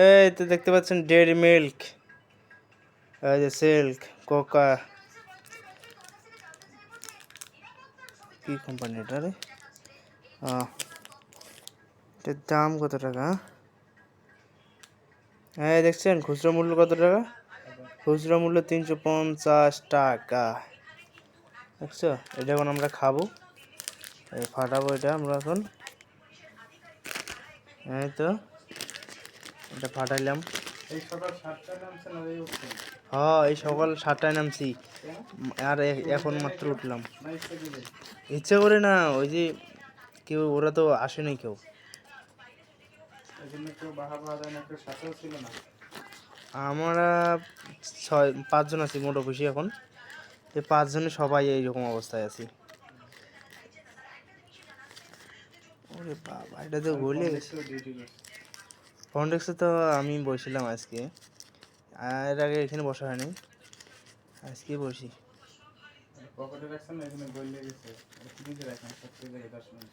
এই তো দেখতে পাচ্ছেন ডেইরি মিল্ক, এই যে সিল্ক, কোকা, কি কোম্পানি এটা রে? এটার দাম কত টাকা? হ্যাঁ দেখছেন খুচরো মূল্য কত টাকা? খুচরো মূল্য 350 টাকা। দেখছো, এটা এখন আমরা খাবো, এই ফাটাবো এটা আমরা এখন। এই তো এটা ফাটাইলাম। এই সকাল 7টায় নামছেন আর এই উঠছেন? হ্যাঁ এই সকাল 7টায় নামছি, আর এখন মাত্র উঠলাম। না ইচ্ছে করে? ইচ্ছে করে না, ওই যে কেউ ওরা তো আসেনি কেউ। এই জন্য কেউ বাহা বাহা দেয় না, কেউ সাথেও ছিল না? আমরা 5জন আছি মোট অফিসে এখন। এই 5জনে সবাই এইরকম অবস্থায় আছি। ওরে বাবা, এটা তো গলে গেছে। ফন্ডেক্সে তো আমি বসছিলাম আজকে, এর আগে এখানে বসা হয়নি, আজকে বসি। পকেটে রাখছেন না, এখানে গলে গেছে। ফ্রিজে রাখেন, সব জায়গায় 10 মিনিট।